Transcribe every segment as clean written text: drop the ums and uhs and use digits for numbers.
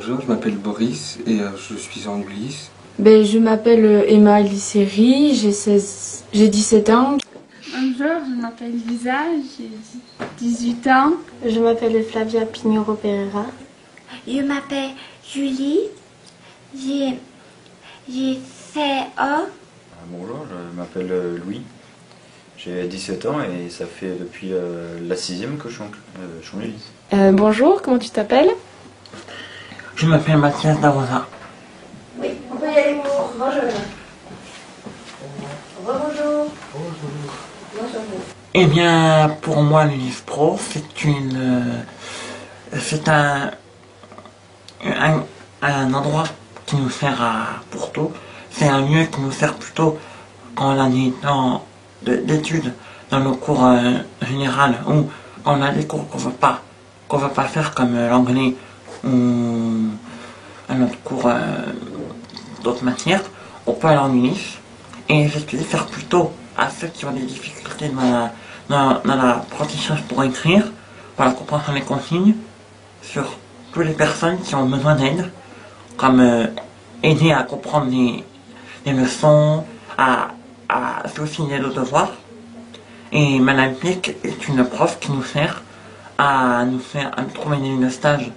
Bonjour, je m'appelle Boris et je suis en Ulysse. Je m'appelle Emma Lisseri, j'ai 17 ans. Bonjour, je m'appelle Lisa, j'ai 18 ans. Je m'appelle Flavia Pignoro Pereira. Je m'appelle Julie, j'ai 16 ans. Bonjour, je m'appelle Louis, j'ai 17 ans et ça fait depuis la 6e que je suis en Ulysse. Bonjour, comment tu t'appelles? Je m'appelle Mathias Darosa. Oui, on peut y aller pour. Bonjour. Bonjour. Bonjour. Eh bien, pour moi, l'Ulysse Pro, c'est un endroit qui nous sert pour tout. C'est un lieu qui nous sert plutôt quand on a des temps d'études dans nos cours généraux ou quand on a des cours qu'on veut pas faire comme l'anglais ou un autre cours d'autres matières. On peut aller en Ulysse et je vais faire plutôt à ceux qui ont des difficultés dans l'apprentissage pour écrire, pour la compréhension des consignes, sur toutes les personnes qui ont besoin d'aide, comme aider à comprendre les leçons, c'est aussi une aide aux devoirs. Et Madame Pic est une prof qui nous sert à nous trouver une ligne de stage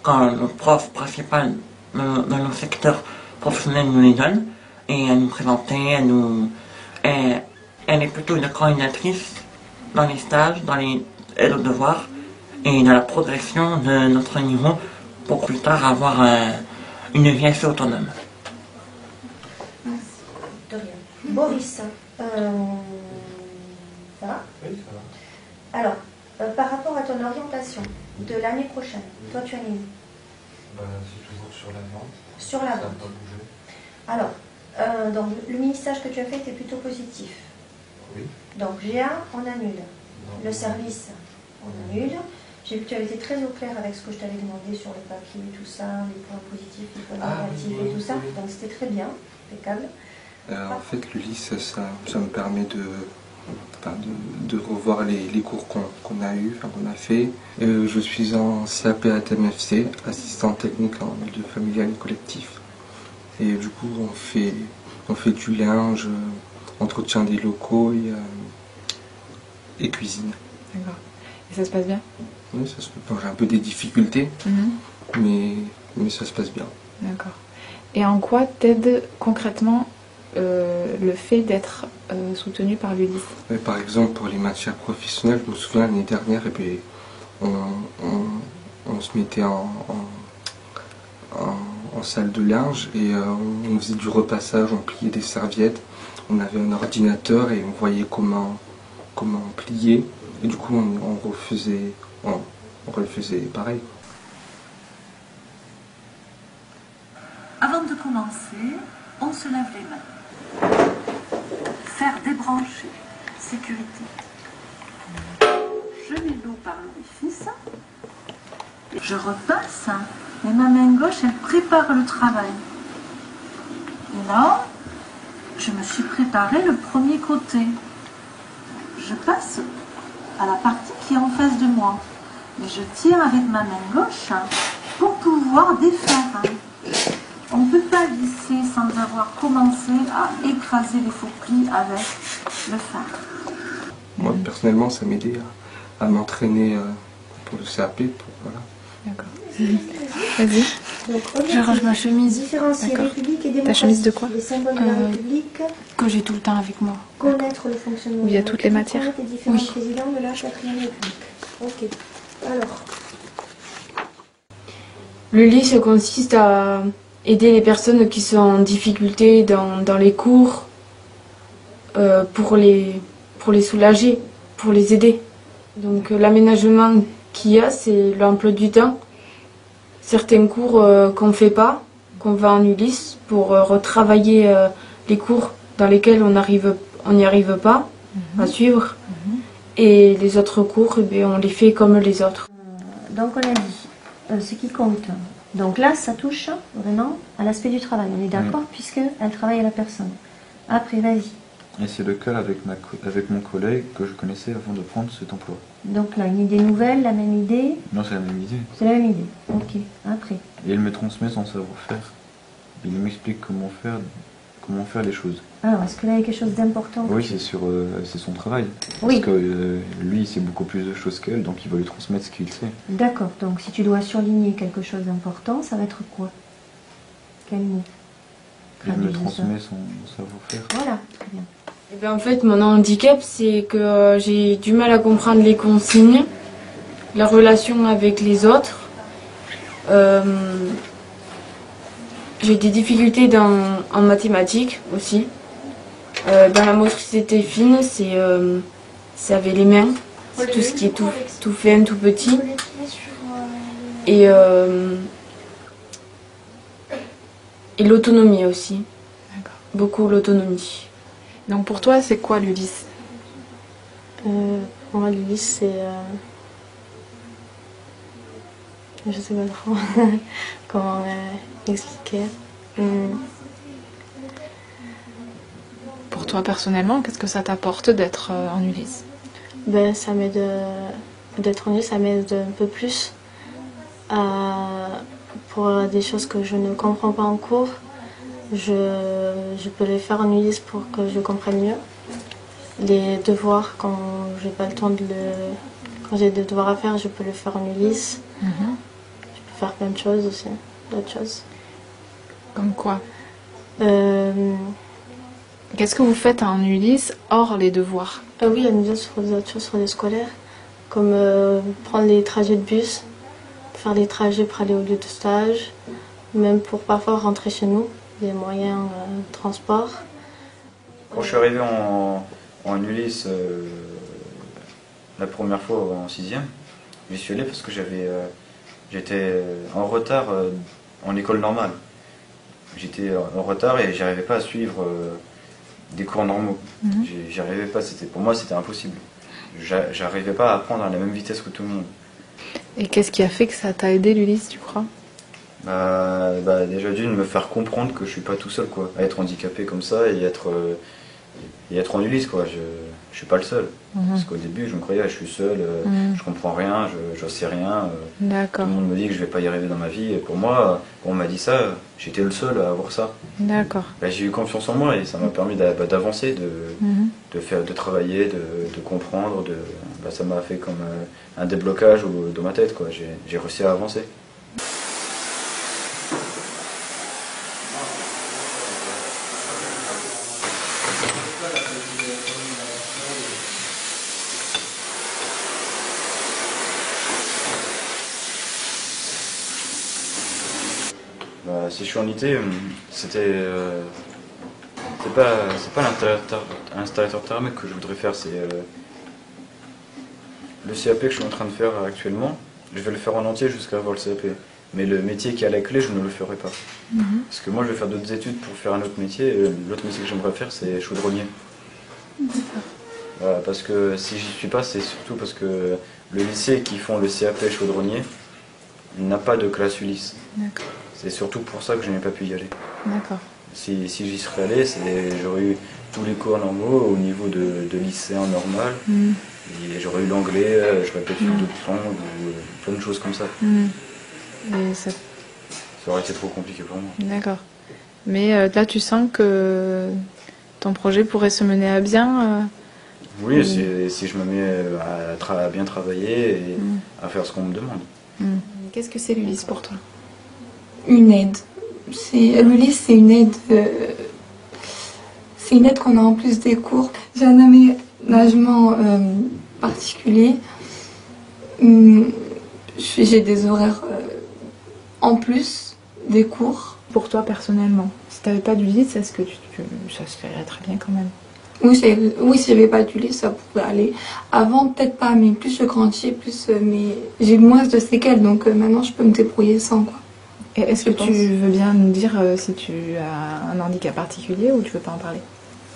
quand le prof principal dans nos secteurs professionnels nous les donne, et à nous présenter, elle est plutôt une coordinatrice dans les stages, dans les aides aux devoirs et dans la progression de notre niveau pour plus tard avoir une vie assez autonome. Merci. De rien. Boris, ça va? Oui, ça va. Alors, par rapport à ton orientation de l'année prochaine, toi tu as une idée? C'est toujours sur la vente. Sur la Ça n'a vente. pas bougé. Alors, donc le mini-stage que tu as fait était plutôt positif. Oui. Donc GA, on annule. Non. Le service, on annule. J'ai vu que tu avais été très au clair avec ce que je t'avais demandé sur le papier, tout ça, les points positifs, les points négatifs oui, et tout ça. oui. Donc c'était très bien, impeccable. En fait, l'Ulysse, ça me permet de revoir les cours qu'on a eu, qu'on a fait. Je suis en CAP ATMFC, assistant technique en milieu familial et collectif. Et du coup, on fait du linge, entretien des locaux et cuisine. D'accord. Et ça se passe bien? Oui, ça se passe. Bon, j'ai un peu des difficultés, mais ça se passe bien. D'accord. Et en quoi t'aide concrètement le fait d'être soutenu par l'Ulysse? Par exemple, pour les matières professionnelles, je me souviens l'année dernière, on se mettait en salle de linge et on faisait du repassage, on pliait des serviettes, on avait un ordinateur et on voyait comment plier, et du coup on refaisait pareil. Avant de commencer, on se lave les mains. Faire débrancher. Sécurité. Je mets l'eau par l'orifice. Je repasse et ma main gauche, elle prépare le travail. Et là, je me suis préparé le premier côté. Je passe à la partie qui est en face de moi. Et je tire avec ma main gauche pour pouvoir défaire. On ne peut pas lisser sans avoir commencé à écraser les faux plis avec le fer. Moi, personnellement, ça m'aidait à m'entraîner pour le CAP. Voilà. D'accord. Vas-y. Donc, Je range ma chemise. Différencier D'accord. République et démocratie. Ta chemise de quoi? Les symboles de la République. Que j'ai tout le temps avec moi. Connaître le fonctionnement. Où il y a de la toutes les République, matières. connaître les différents Oui. présidents de la 4e République. Ok. Alors. L'Ulysse consiste à aider les personnes qui sont en difficulté dans les cours pour les soulager, pour les aider. Donc l'aménagement qu'il y a, c'est l'emploi du temps. Certains cours qu'on ne fait pas, qu'on va en Ulysse pour retravailler les cours dans lesquels on n'y arrive pas à suivre. Et les autres cours, on les fait comme les autres. Donc on a dit ce qui compte. Donc là, ça touche vraiment à l'aspect du travail. On est d'accord, puisqu'elle travaille à la personne. Après, vas-y. Et c'est le cas avec mon collègue que je connaissais avant de prendre cet emploi. Donc là, une idée nouvelle, la même idée? Non, c'est la même idée. C'est la même idée, ok. Après? Et il me transmet son savoir-faire. Il m'explique comment faire les choses. Alors, est-ce que là, il y a quelque chose d'important? Oui, c'est son travail. Oui. Parce que lui, il sait beaucoup plus de choses qu'elle, donc il va lui transmettre ce qu'il sait. D'accord, donc si tu dois surligner quelque chose d'important, ça va être quoi? Quel mot? Il me Traduis transmet ça. son savoir-faire. Voilà, très bien. Eh ben, en fait, mon handicap, c'est que j'ai du mal à comprendre les consignes, la relation avec les autres. J'ai des difficultés en mathématiques aussi. Dans la motricité fine, c'est avec les mains. C'est tout ce qui est tout fin, tout petit. Et l'autonomie aussi. D'accord. Beaucoup l'autonomie. Donc pour toi, c'est quoi l'Ulysse? Pour moi, l'Ulysse, c'est... Je sais pas trop comment expliquer. Pour toi, personnellement, qu'est-ce que ça t'apporte d'être en Ulysse? Ben, ça m'aide... D'être en Ulysse, ça m'aide un peu plus pour des choses que je ne comprends pas en cours. Je peux les faire en Ulysse pour que je comprenne mieux. Les devoirs, quand j'ai pas le temps quand j'ai des devoirs à faire, je peux les faire en Ulysse. Je peux faire plein de choses aussi, d'autres choses. Comme quoi? Qu'est-ce que vous faites en Ulysse hors les devoirs? Oui, on nous aide sur d'autres choses, sur les scolaires, comme prendre les trajets de bus, faire les trajets pour aller au lieu de stage, même pour parfois rentrer chez nous, des moyens de transport. Quand je suis arrivé en Ulysse la première fois en 6e, j'y suis allé parce que j'étais en retard en école normale. J'étais en retard et j'arrivais pas à suivre des cours normaux. J'y arrivais pas, pour moi c'était impossible. J'arrivais pas à apprendre à la même vitesse que tout le monde. Et qu'est-ce qui a fait que ça t'a aidé l'Ulysse, tu crois? Déjà d'une, me faire comprendre que je suis pas tout seul, quoi, à être handicapé comme ça et être en Ulysse, quoi. Je suis pas le seul. Parce qu'au début, je me croyais, je suis seul, je comprends rien, je sais rien. D'accord. Tout le monde me dit que je vais pas y arriver dans ma vie. Et pour moi, quand on m'a dit ça, j'étais le seul à avoir ça. D'accord. J'ai eu confiance en moi et ça m'a permis d'avancer, de travailler, de comprendre. Ça m'a fait comme un déblocage dans ma tête, quoi. J'ai réussi à avancer. Si je suis en IT, c'est pas l'installateur thermique que je voudrais faire, c'est le CAP que je suis en train de faire actuellement. Je vais le faire en entier jusqu'à avoir le CAP. Mais le métier qui est à la clé, je ne le ferai pas. Parce que moi, je vais faire d'autres études pour faire un autre métier. Et l'autre métier que j'aimerais faire, c'est chaudronnier. Voilà, parce que si j'y suis pas, c'est surtout parce que le lycée qui font le CAP chaudronnier n'a pas de classe Ulysse. D'accord. C'est surtout pour ça que je n'ai pas pu y aller. D'accord. Si j'y serais allé, j'aurais eu tous les cours normaux au niveau de lycéen normal. Et j'aurais eu l'anglais, j'aurais peut-être fait d'autres langues, ou plein de choses comme ça. Et ça aurait été trop compliqué pour moi. D'accord. Mais là, tu sens que ton projet pourrait se mener à bien Oui, si je me mets à bien travailler et à faire ce qu'on me demande. Qu'est-ce que c'est l'Ulysse pour toi? Une aide. L'Ulysse, c'est une aide. C'est une aide qu'on a en plus des cours. J'ai un aménagement particulier. J'ai des horaires en plus des cours. Pour toi personnellement, si tu n'avais pas d'Ulysse, est-ce que ça se ferait très bien quand même? Oui, si j'avais pas d'Ulysse, ça pourrait aller. Avant, peut-être pas, mais plus je grandis, plus j'ai moins de séquelles, donc maintenant je peux me débrouiller sans, quoi. Et est-ce que tu veux bien nous dire si tu as un handicap particulier ou tu veux pas en parler?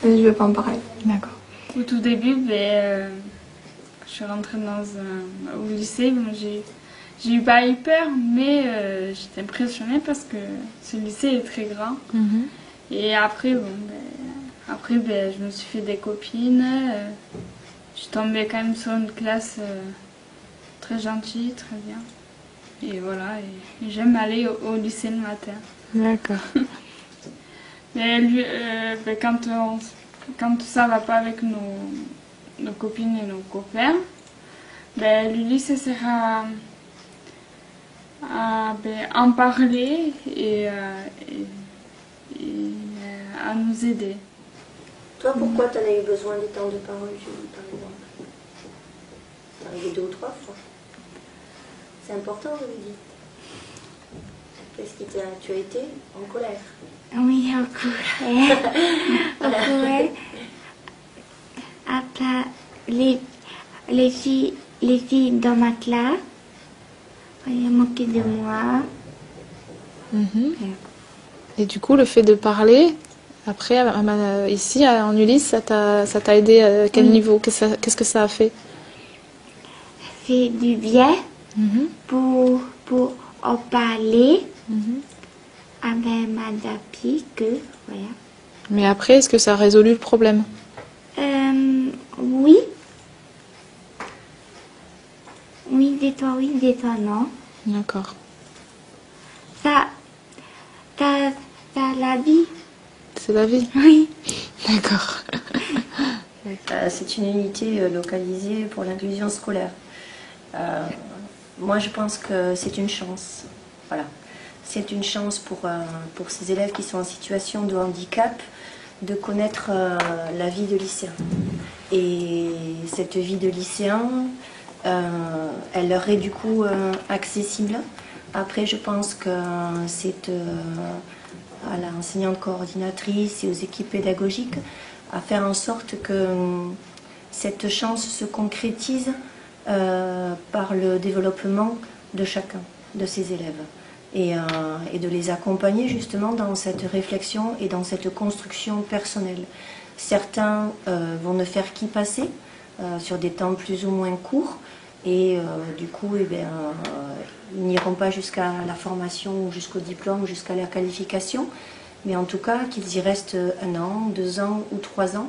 Je veux pas en parler. D'accord. Au tout début, je suis rentrée au lycée, j'ai eu pas eu peur, mais j'étais impressionnée parce que ce lycée est très grand. Et après, après, ben, je me suis fait des copines. Je suis tombée quand même sur une classe très gentille, très bien. Et voilà, et j'aime aller au lycée le matin. D'accord. Mais ben, quand ça va pas avec nos copines et nos copains, ben, l'Ulysse sert à en parler et à nous aider. Toi, pourquoi tu en as eu besoin des temps de parole, Julie, par exemple? C'est arrivé 2 ou 3 fois. C'est important, je vous dis. Qu'est-ce qui t'a... Tu as été en colère? Oui, en colère. En colère. Après, les filles dans ma classe, elles moquaient de moi. Et du coup, le fait de parler, après, ici, en Ulysse, ça t'a aidé à quel niveau? Qu'est-ce que ça a fait? Ça fait du bien pour en parler avec Madame que voilà. Mais après, est-ce que ça a résolu le problème? Oui. Oui, des fois oui, des fois non. D'accord. Ça la vie. C'est la vie? Oui. D'accord. C'est une unité localisée pour l'inclusion scolaire. Moi, je pense que c'est une chance. Voilà. C'est une chance pour ces élèves qui sont en situation de handicap de connaître la vie de lycéen. Et cette vie de lycéen, elle leur est du coup accessible. Après, je pense que c'est à l'enseignante coordinatrice et aux équipes pédagogiques à faire en sorte que cette chance se concrétise par le développement de chacun de ces élèves et de les accompagner justement dans cette réflexion et dans cette construction personnelle. Certains vont ne faire qu'y passer sur des temps plus ou moins courts et du coup ils n'iront pas jusqu'à la formation ou jusqu'au diplôme ou jusqu'à la qualification, mais en tout cas qu'ils y restent 1 an, 2 ans ou 3 ans.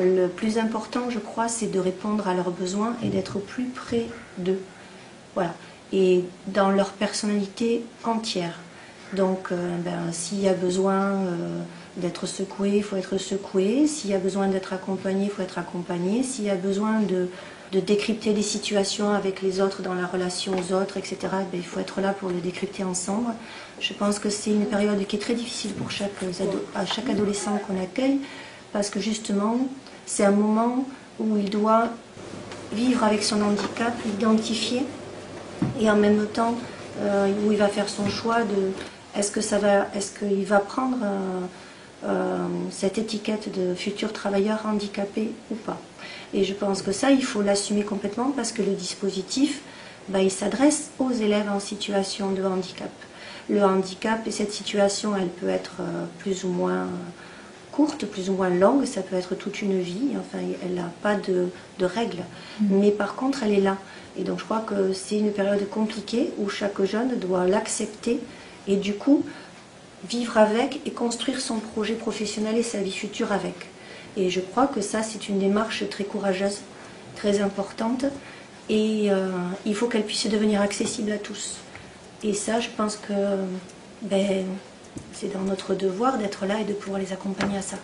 Le plus important, je crois, c'est de répondre à leurs besoins et d'être au plus près d'eux. Voilà. Et dans leur personnalité entière. Donc, s'il y a besoin d'être secoué, il faut être secoué. S'il y a besoin d'être accompagné, il faut être accompagné. S'il y a besoin de décrypter les situations avec les autres dans la relation aux autres, etc., il faut être là pour le décrypter ensemble. Je pense que c'est une période qui est très difficile pour chaque adolescent qu'on accueille, parce que justement, c'est un moment où il doit vivre avec son handicap, l'identifier, et en même temps, où il va faire son choix de est-ce qu'il va prendre cette étiquette de futur travailleur handicapé ou pas. Et je pense que ça, il faut l'assumer complètement parce que le dispositif, il s'adresse aux élèves en situation de handicap. Le handicap et cette situation, elle peut être plus ou moins courte, plus ou moins longue, ça peut être toute une vie, enfin elle n'a pas de règles, mais par contre elle est là. Et donc je crois que c'est une période compliquée où chaque jeune doit l'accepter et du coup vivre avec et construire son projet professionnel et sa vie future avec. Et je crois que ça c'est une démarche très courageuse, très importante et il faut qu'elle puisse devenir accessible à tous. Et ça je pense que c'est dans notre devoir d'être là et de pouvoir les accompagner à ça.